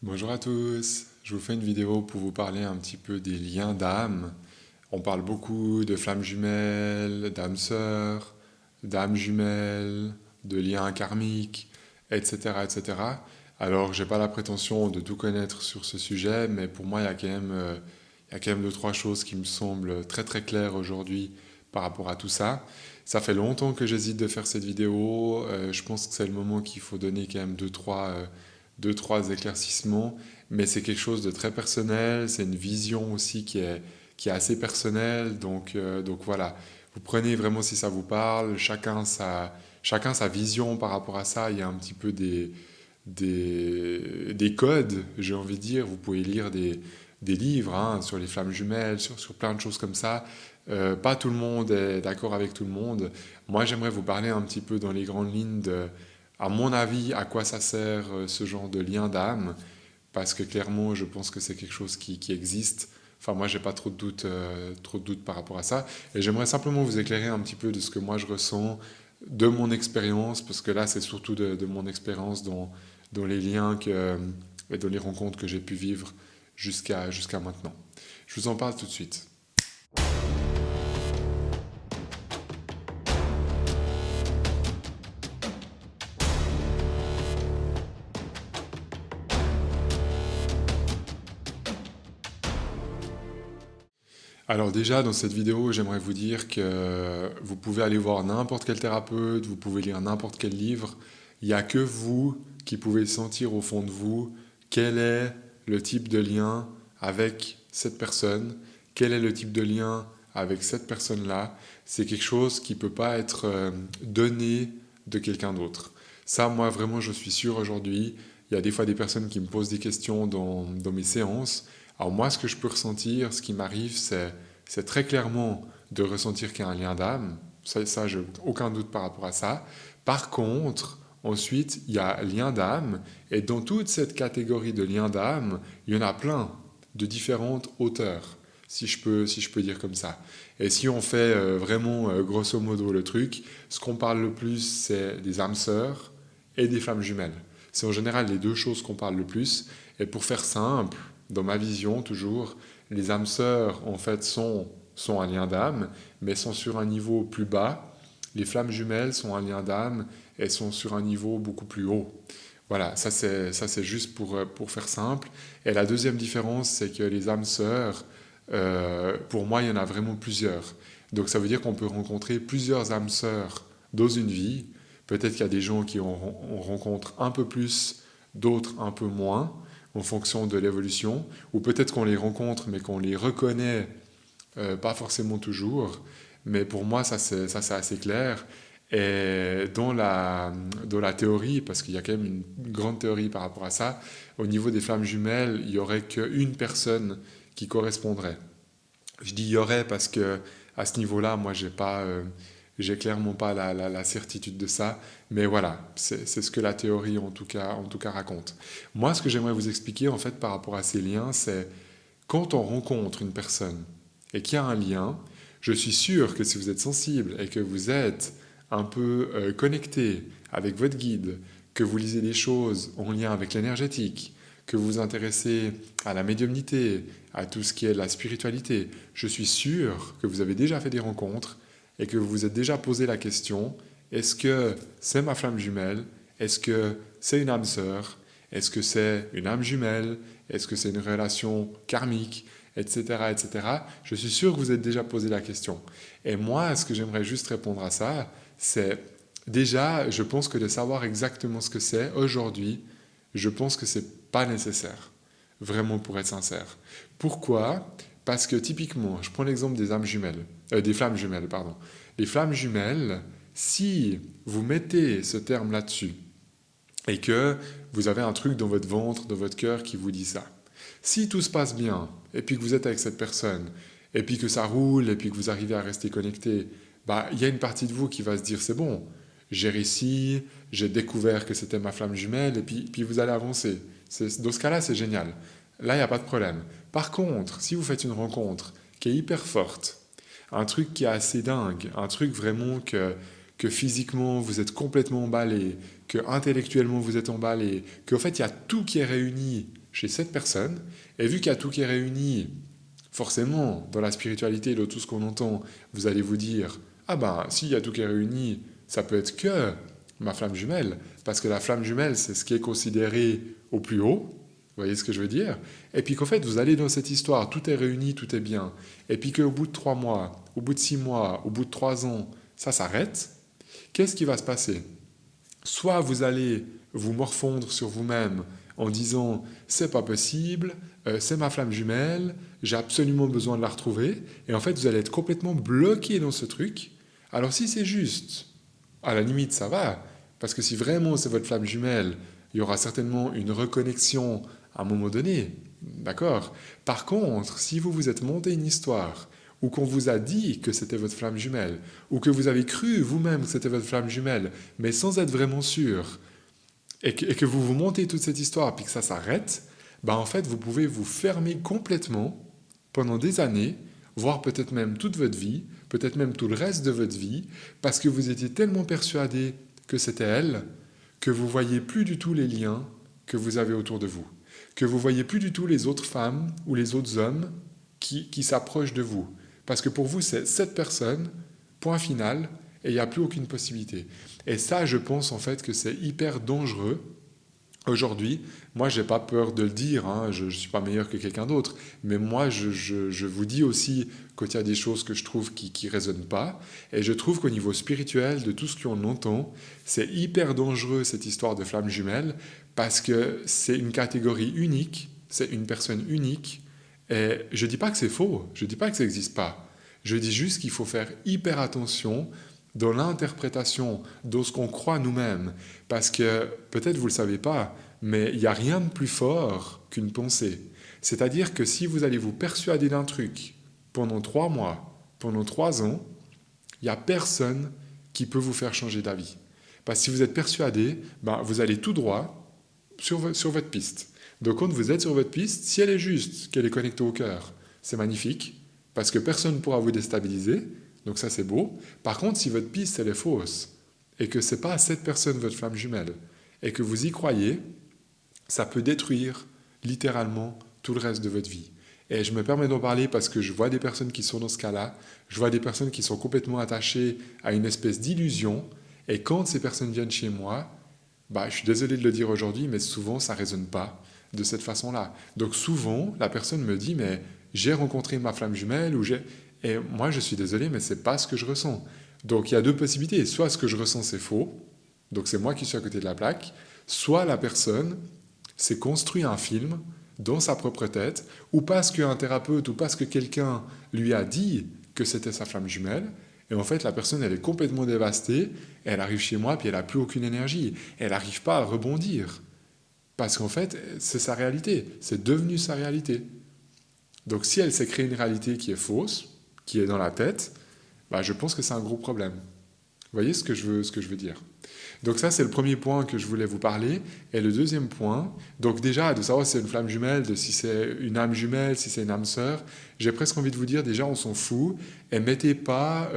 Bonjour à tous, je vous fais une vidéo pour vous parler un petit peu des liens d'âme. On parle beaucoup de flammes jumelles, d'âmes sœurs, d'âmes jumelles, de liens karmiques, etc., etc. Alors, j'ai pas la prétention de tout connaître sur ce sujet, mais pour moi, il y a quand même deux, trois choses qui me semblent très très claires aujourd'hui par rapport à tout ça. Ça fait longtemps que j'hésite de faire cette vidéo. Je pense que c'est le moment qu'il faut donner quand même deux, trois éclaircissements, mais c'est quelque chose de très personnel, c'est une vision aussi qui est assez personnelle, donc voilà, vous prenez vraiment si ça vous parle, chacun sa vision par rapport à ça, il y a un petit peu des codes, j'ai envie de dire, vous pouvez lire des livres hein, sur les flammes jumelles, sur plein de choses comme ça. Pas tout le monde est d'accord avec tout le monde. Moi, j'aimerais vous parler un petit peu dans les grandes lignes de, à mon avis, à quoi ça sert ce genre de lien d'âme, parce que clairement, je pense que c'est quelque chose qui existe. Enfin, moi, j'ai pas trop de doutes par rapport à ça. Et j'aimerais simplement vous éclairer un petit peu de ce que moi je ressens, de mon expérience, parce que là, c'est surtout de mon expérience dans les liens et dans les rencontres que j'ai pu vivre jusqu'à maintenant. Je vous en parle tout de suite. Alors déjà, dans cette vidéo, j'aimerais vous dire que vous pouvez aller voir n'importe quel thérapeute, vous pouvez lire n'importe quel livre. Il n'y a que vous qui pouvez sentir au fond de vous quel est le type de lien avec cette personne, quel est le type de lien avec cette personne-là. C'est quelque chose qui ne peut pas être donné de quelqu'un d'autre. Ça, moi, vraiment, je suis sûr aujourd'hui. Il y a des fois des personnes qui me posent des questions dans mes séances. Alors moi, ce que je peux ressentir, ce qui m'arrive, c'est très clairement de ressentir qu'il y a un lien d'âme. Ça j'ai aucun doute par rapport à ça. Par contre, ensuite, il y a lien d'âme. Et dans toute cette catégorie de lien d'âme, il y en a plein de différentes hauteurs, si je peux dire comme ça. Et si on fait vraiment grosso modo le truc, ce qu'on parle le plus, c'est des âmes sœurs et des flammes jumelles. C'est en général les deux choses qu'on parle le plus. Et pour faire simple, dans ma vision toujours, les âmes sœurs en fait sont un lien d'âme, mais sont sur un niveau plus bas. Les flammes jumelles sont un lien d'âme et sont sur un niveau beaucoup plus haut. Voilà, ça c'est juste pour faire simple. Et la deuxième différence, c'est que les âmes sœurs, pour moi, il y en a vraiment plusieurs. Donc ça veut dire qu'on peut rencontrer plusieurs âmes sœurs dans une vie. Peut-être qu'il y a des gens qui on rencontre un peu plus, d'autres un peu moins, en fonction de l'évolution. Ou peut-être qu'on les rencontre, mais qu'on les reconnaît pas forcément toujours. Mais pour moi, ça c'est assez clair. Et dans la théorie, parce qu'il y a quand même une grande théorie par rapport à ça, au niveau des flammes jumelles, il n'y aurait qu'une personne qui correspondrait. Je dis il y aurait parce que à ce niveau-là, moi, j'ai clairement pas la certitude de ça. Mais voilà, c'est ce que la théorie en tout cas raconte. Moi, ce que j'aimerais vous expliquer en fait par rapport à ces liens, c'est quand on rencontre une personne et qu'il y a un lien, je suis sûr que si vous êtes sensible et que vous êtes un peu connecté avec votre guide, que vous lisez des choses en lien avec l'énergétique, que vous vous intéressez à la médiumnité, à tout ce qui est la spiritualité, je suis sûr que vous avez déjà fait des rencontres et que vous vous êtes déjà posé la question, est-ce que c'est ma flamme jumelle? Est-ce que c'est une âme sœur? Est-ce que c'est une âme jumelle? Est-ce que c'est une relation karmique? Etc., etc. Je suis sûr que vous êtes déjà posé la question. Et moi, ce que j'aimerais juste répondre à ça, c'est déjà, je pense que de savoir exactement ce que c'est aujourd'hui, je pense que c'est pas nécessaire, vraiment pour être sincère. Pourquoi? Parce que typiquement, je prends l'exemple des âmes jumelles, des flammes jumelles, pardon. Les flammes jumelles, si vous mettez ce terme là-dessus et que vous avez un truc dans votre ventre, dans votre cœur qui vous dit ça, si tout se passe bien et puis que vous êtes avec cette personne et puis que ça roule et puis que vous arrivez à rester connecté, bah il y a une partie de vous qui va se dire c'est bon, j'ai réussi, j'ai découvert que c'était ma flamme jumelle, et puis vous allez avancer. Dans ce cas-là, c'est génial. Là, il n'y a pas de problème. Par contre, si vous faites une rencontre qui est hyper forte, un truc qui est assez dingue, un truc vraiment que physiquement vous êtes complètement emballé, que intellectuellement vous êtes emballé, qu'en fait il y a tout qui est réuni chez cette personne, et vu qu'il y a tout qui est réuni, forcément, dans la spiritualité, dans tout ce qu'on entend, vous allez vous dire, ah ben, s'il y a tout qui est réuni, ça peut être que ma flamme jumelle, parce que la flamme jumelle, c'est ce qui est considéré au plus haut, vous voyez ce que je veux dire? Et puis qu'en fait, vous allez dans cette histoire, tout est réuni, tout est bien, et puis qu'au bout de 3 mois, au bout de 6 mois, au bout de 3 ans, ça s'arrête, qu'est-ce qui va se passer? Soit vous allez vous morfondre sur vous-même en disant c'est pas possible, c'est ma flamme jumelle, j'ai absolument besoin de la retrouver, et en fait vous allez être complètement bloqué dans ce truc. Alors si c'est juste, à la limite ça va, parce que si vraiment c'est votre flamme jumelle, il y aura certainement une reconnexion à un moment donné, d'accord? Par contre, si vous vous êtes monté une histoire, ou qu'on vous a dit que c'était votre flamme jumelle, ou que vous avez cru vous-même que c'était votre flamme jumelle, mais sans être vraiment sûr, et que vous vous montez toute cette histoire, puis que ça s'arrête, ben en fait, vous pouvez vous fermer complètement pendant des années, voire peut-être même toute votre vie, peut-être même tout le reste de votre vie, parce que vous étiez tellement persuadé que c'était elle, que vous voyez plus du tout les liens que vous avez autour de vous, que vous voyez plus du tout les autres femmes ou les autres hommes qui s'approchent de vous. Parce que pour vous, c'est cette personne, point final, et il n'y a plus aucune possibilité. Et ça, je pense en fait que c'est hyper dangereux. Aujourd'hui, moi, j'ai pas peur de le dire, hein, je ne suis pas meilleur que quelqu'un d'autre, mais moi, je vous dis aussi qu'il y a des choses que je trouve qui résonnent pas, et je trouve qu'au niveau spirituel, de tout ce qu'on entend, c'est hyper dangereux cette histoire de flamme jumelle, parce que c'est une catégorie unique, c'est une personne unique, et je dis pas que c'est faux, je dis pas que ça n'existe pas, je dis juste qu'il faut faire hyper attention dans l'interprétation, dans ce qu'on croit nous-mêmes. Parce que, peut-être vous ne le savez pas, mais il n'y a rien de plus fort qu'une pensée. C'est-à-dire que si vous allez vous persuader d'un truc pendant 3 mois, pendant 3 ans, il n'y a personne qui peut vous faire changer d'avis. Parce que si vous êtes persuadé, ben, vous allez tout droit sur votre piste. Donc quand vous êtes sur votre piste, si elle est juste, qu'elle est connectée au cœur, c'est magnifique, parce que personne ne pourra vous déstabiliser, donc ça c'est beau. Par contre, si votre piste elle est fausse, et que ce n'est pas cette personne votre flamme jumelle, et que vous y croyez, ça peut détruire littéralement tout le reste de votre vie. Et je me permets d'en parler parce que je vois des personnes qui sont dans ce cas-là, je vois des personnes qui sont complètement attachées à une espèce d'illusion, et quand ces personnes viennent chez moi, bah, je suis désolé de le dire aujourd'hui, mais souvent ça ne résonne pas de cette façon-là. Donc souvent, la personne me dit, mais j'ai rencontré ma flamme jumelle, et moi je suis désolé, mais ce n'est pas ce que je ressens. Donc il y a deux possibilités, soit ce que je ressens c'est faux, donc c'est moi qui suis à côté de la plaque, soit la personne s'est construit un film dans sa propre tête, ou parce qu'un thérapeute, ou parce que quelqu'un lui a dit que c'était sa flamme jumelle, et en fait la personne elle est complètement dévastée, elle arrive chez moi, puis elle n'a plus aucune énergie, elle n'arrive pas à rebondir, parce qu'en fait c'est sa réalité, c'est devenu sa réalité. Donc si elle s'est créée une réalité qui est fausse, qui est dans la tête, bah, je pense que c'est un gros problème. Vous voyez ce que je veux dire? Donc ça, c'est le premier point que je voulais vous parler. Et le deuxième point, donc déjà, de savoir si c'est une flamme jumelle, de si c'est une âme jumelle, si c'est une âme sœur, j'ai presque envie de vous dire, déjà, on s'en fout. Et mettez pas,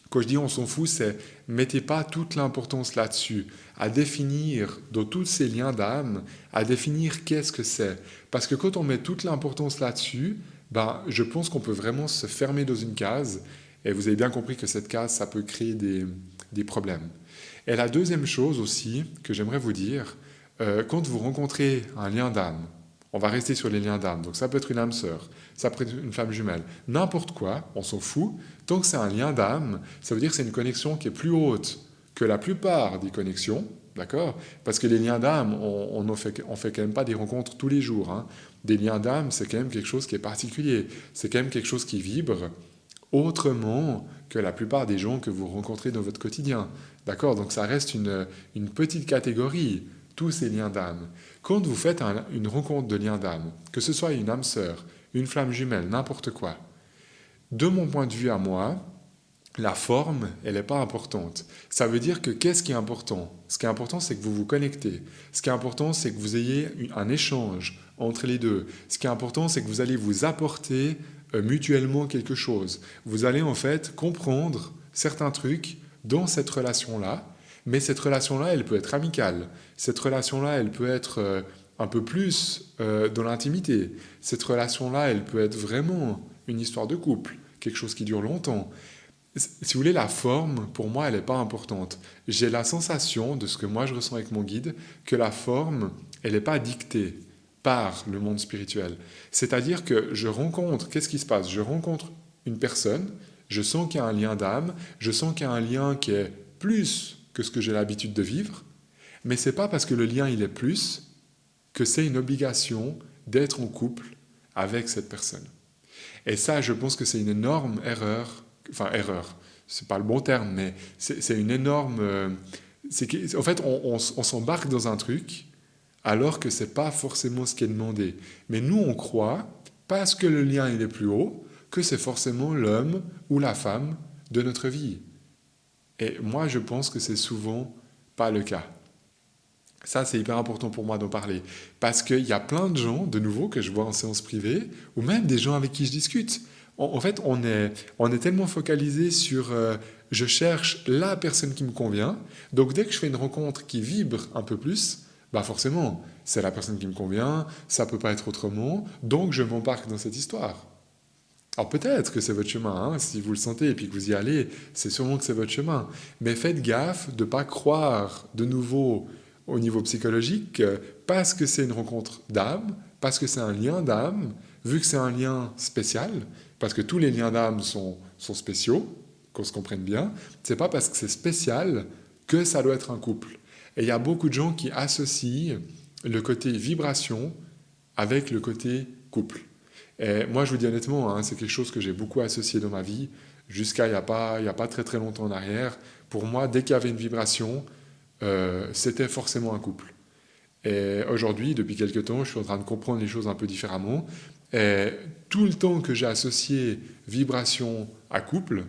quand je dis on s'en fout, c'est mettez pas toute l'importance là-dessus, à définir, dans tous ces liens d'âme, à définir qu'est-ce que c'est. Parce que quand on met toute l'importance là-dessus, ben, je pense qu'on peut vraiment se fermer dans une case. Et vous avez bien compris que cette case, ça peut créer des problèmes. Et la deuxième chose aussi que j'aimerais vous dire, quand vous rencontrez un lien d'âme, on va rester sur les liens d'âme, donc ça peut être une âme sœur, ça peut être une flamme jumelle, n'importe quoi, on s'en fout, tant que c'est un lien d'âme, ça veut dire que c'est une connexion qui est plus haute que la plupart des connexions, d'accord? Parce que les liens d'âme, on fait quand même pas des rencontres tous les jours, hein. Des liens d'âme, c'est quand même quelque chose qui est particulier, c'est quand même quelque chose qui vibre autrement que la plupart des gens que vous rencontrez dans votre quotidien. D'accord? Donc ça reste une petite catégorie, tous ces liens d'âme. Quand vous faites une rencontre de liens d'âme, que ce soit une âme sœur, une flamme jumelle, n'importe quoi, de mon point de vue à moi, la forme, elle n'est pas importante. Ça veut dire que qu'est-ce qui est important? Ce qui est important, c'est que vous vous connectez. Ce qui est important, c'est que vous ayez un échange entre les deux. Ce qui est important, c'est que vous allez vous apporter mutuellement quelque chose. Vous allez en fait comprendre certains trucs dans cette relation-là, mais cette relation-là, elle peut être amicale. Cette relation-là, elle peut être un peu plus dans l'intimité. Cette relation-là, elle peut être vraiment une histoire de couple, quelque chose qui dure longtemps. Si vous voulez, la forme, pour moi, elle n'est pas importante. J'ai la sensation, de ce que moi je ressens avec mon guide, que la forme, elle n'est pas dictée par le monde spirituel. C'est-à-dire que je rencontre, qu'est-ce qui se passe? Je rencontre une personne, je sens qu'il y a un lien d'âme, je sens qu'il y a un lien qui est plus que ce que j'ai l'habitude de vivre, mais c'est pas parce que le lien il est plus que c'est une obligation d'être en couple avec cette personne. Et ça, je pense que c'est une énorme erreur, enfin erreur, c'est pas le bon terme, mais c'est une énorme... en fait, on s'embarque dans un truc alors que c'est pas forcément ce qui est demandé. Mais nous, on croit, parce que le lien il est plus haut, que c'est forcément l'homme ou la femme de notre vie. Et moi, je pense que c'est souvent pas le cas. Ça, c'est hyper important pour moi d'en parler. Parce qu'il y a plein de gens, de nouveau, que je vois en séance privée, ou même des gens avec qui je discute. En fait, on est tellement focalisé sur je cherche la personne qui me convient. Donc, dès que je fais une rencontre qui vibre un peu plus, bah forcément, c'est la personne qui me convient, ça peut pas être autrement. Donc, je m'embarque dans cette histoire. Alors peut-être que c'est votre chemin, hein, si vous le sentez et puis que vous y allez, c'est sûrement que c'est votre chemin. Mais faites gaffe de ne pas croire de nouveau au niveau psychologique, parce que c'est une rencontre d'âme, parce que c'est un lien d'âme, vu que c'est un lien spécial, parce que tous les liens d'âme sont spéciaux, qu'on se comprenne bien, c'est pas parce que c'est spécial que ça doit être un couple. Et il y a beaucoup de gens qui associent le côté vibration avec le côté couple. Et moi, je vous dis honnêtement, hein, c'est quelque chose que j'ai beaucoup associé dans ma vie, jusqu'à il y a pas très très longtemps en arrière. Pour moi, dès qu'il y avait une vibration, c'était forcément un couple. Et aujourd'hui, depuis quelques temps, je suis en train de comprendre les choses un peu différemment. Et tout le temps que j'ai associé vibration à couple,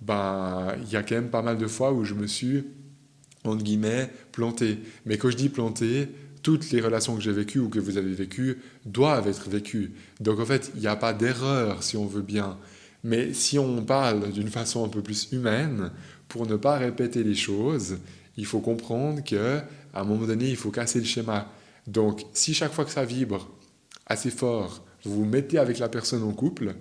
ben, il y a quand même pas mal de fois où je me suis, entre guillemets, planté. Mais quand je dis planté, toutes les relations que j'ai vécues ou que vous avez vécues doivent être vécues. Donc en fait, il n'y a pas d'erreur si on veut bien. Mais si on parle d'une façon un peu plus humaine, pour ne pas répéter les choses, il faut comprendre qu'à un moment donné, il faut casser le schéma. Donc si chaque fois que ça vibre assez fort, vous vous mettez avec la personne en couple,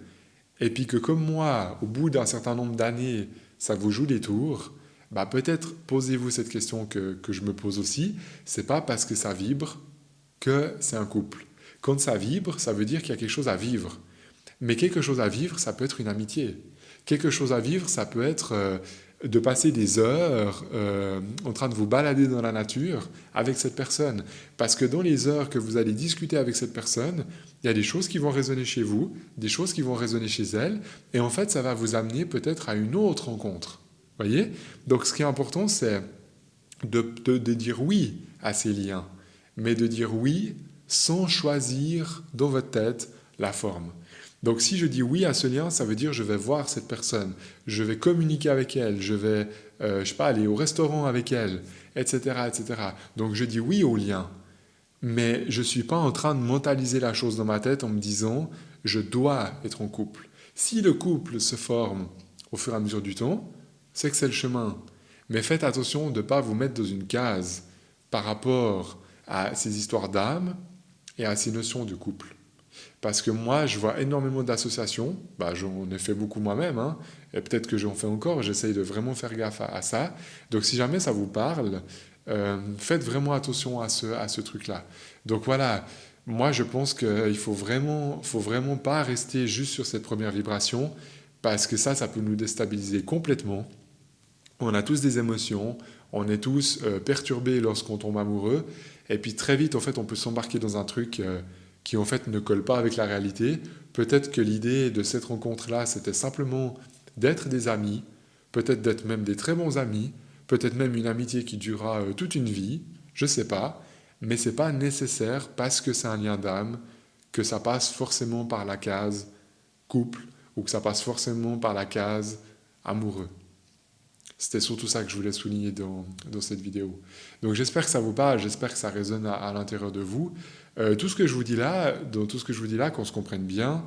et puis que comme moi, au bout d'un certain nombre d'années, ça vous joue des tours, bah peut-être posez-vous cette question que je me pose aussi. C'est pas parce que ça vibre que c'est un couple. Quand ça vibre, ça veut dire qu'il y a quelque chose à vivre. Mais quelque chose à vivre, ça peut être une amitié. Quelque chose à vivre, ça peut être de passer des heures en train de vous balader dans la nature avec cette personne. Parce que dans les heures que vous allez discuter avec cette personne, il y a des choses qui vont résonner chez vous, des choses qui vont résonner chez elle, et en fait, ça va vous amener peut-être à une autre rencontre. Voyez? Donc, ce qui est important, c'est de dire oui à ces liens, mais de dire oui sans choisir dans votre tête la forme. Donc si je dis oui à ce lien, ça veut dire je vais voir cette personne, je vais communiquer avec elle, je vais, je sais pas, aller au restaurant avec elle, etc., etc. Donc je dis oui au lien, mais je ne suis pas en train de mentaliser la chose dans ma tête en me disant je dois être en couple. Si le couple se forme au fur et à mesure du temps, c'est que c'est le chemin. Mais faites attention de ne pas vous mettre dans une case par rapport à ces histoires d'âme et à ces notions de couple. Parce que moi, je vois énormément d'associations, bah, j'en ai fait beaucoup moi-même, hein, et peut-être que j'en fais encore, j'essaye de vraiment faire gaffe à ça. Donc si jamais ça vous parle, faites vraiment attention à ce truc-là. Donc voilà, moi je pense qu'il faut vraiment pas rester juste sur cette première vibration, parce que ça peut nous déstabiliser complètement. On a tous des émotions, on est tous perturbés lorsqu'on tombe amoureux, et puis très vite, en fait, on peut s'embarquer dans un truc qui, en fait, ne colle pas avec la réalité. Peut-être que l'idée de cette rencontre-là, c'était simplement d'être des amis, peut-être d'être même des très bons amis, peut-être même une amitié qui durera toute une vie, je ne sais pas, mais ce n'est pas nécessaire, parce que c'est un lien d'âme, que ça passe forcément par la case couple, ou que ça passe forcément par la case amoureux. C'était surtout ça que je voulais souligner dans cette vidéo. Donc j'espère que ça vous parle, j'espère que ça résonne à l'intérieur de vous. Tout ce que je vous dis là, dans tout ce que je vous dis là, qu'on se comprenne bien,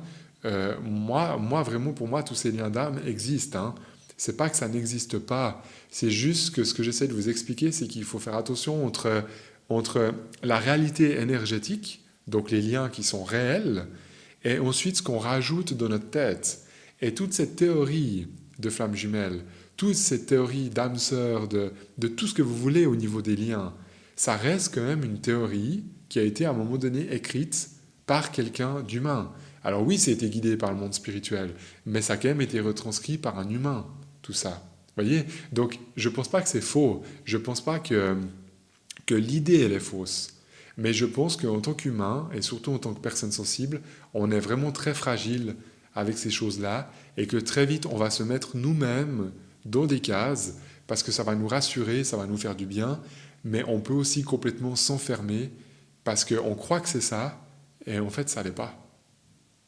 moi vraiment pour moi tous ces liens d'âme existent. Hein. C'est pas que ça n'existe pas, c'est juste que ce que j'essaie de vous expliquer, c'est qu'il faut faire attention entre entre la réalité énergétique, donc les liens qui sont réels, et ensuite ce qu'on rajoute dans notre tête. Et toute cette théorie de flammes jumelles, toute cette théorie d'âme sœur, de tout ce que vous voulez au niveau des liens, ça reste quand même une théorie qui a été à un moment donné écrite par quelqu'un d'humain. Alors oui, ça a été guidé par le monde spirituel, mais ça a quand même été retranscrit par un humain, tout ça. Vous voyez? Donc je ne pense pas que c'est faux, je ne pense pas que l'idée elle est fausse. Mais je pense qu'en tant qu'humain, et surtout en tant que personne sensible, on est vraiment très fragile avec ces choses-là, et que très vite on va se mettre nous-mêmes dans des cases, parce que ça va nous rassurer, ça va nous faire du bien, mais on peut aussi complètement s'enfermer, parce qu'on croit que c'est ça, et en fait ça l'est pas.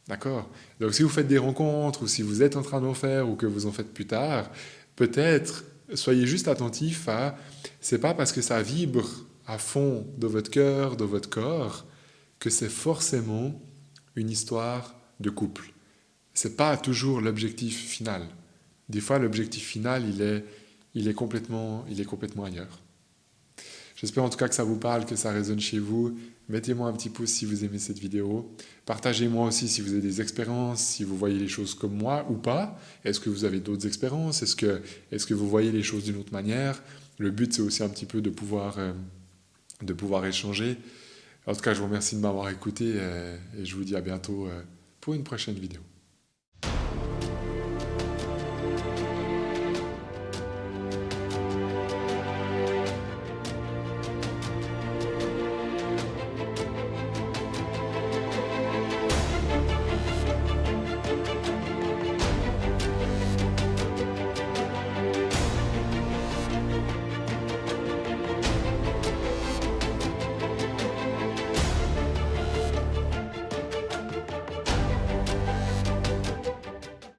D'accord? Donc si vous faites des rencontres, ou si vous êtes en train d'en faire, ou que vous en faites plus tard, peut-être soyez juste attentif à, c'est pas parce que ça vibre à fond dans votre cœur, dans votre corps, que c'est forcément une histoire de couple. C'est pas toujours l'objectif final. Des fois, l'objectif final, il est complètement ailleurs. J'espère en tout cas que ça vous parle, que ça résonne chez vous. Mettez-moi un petit pouce si vous aimez cette vidéo. Partagez-moi aussi si vous avez des expériences, si vous voyez les choses comme moi ou pas. Est-ce que vous avez d'autres expériences? Est-ce que vous voyez les choses d'une autre manière? Le but, c'est aussi un petit peu de pouvoir échanger. En tout cas, je vous remercie de m'avoir écouté et je vous dis à bientôt pour une prochaine vidéo.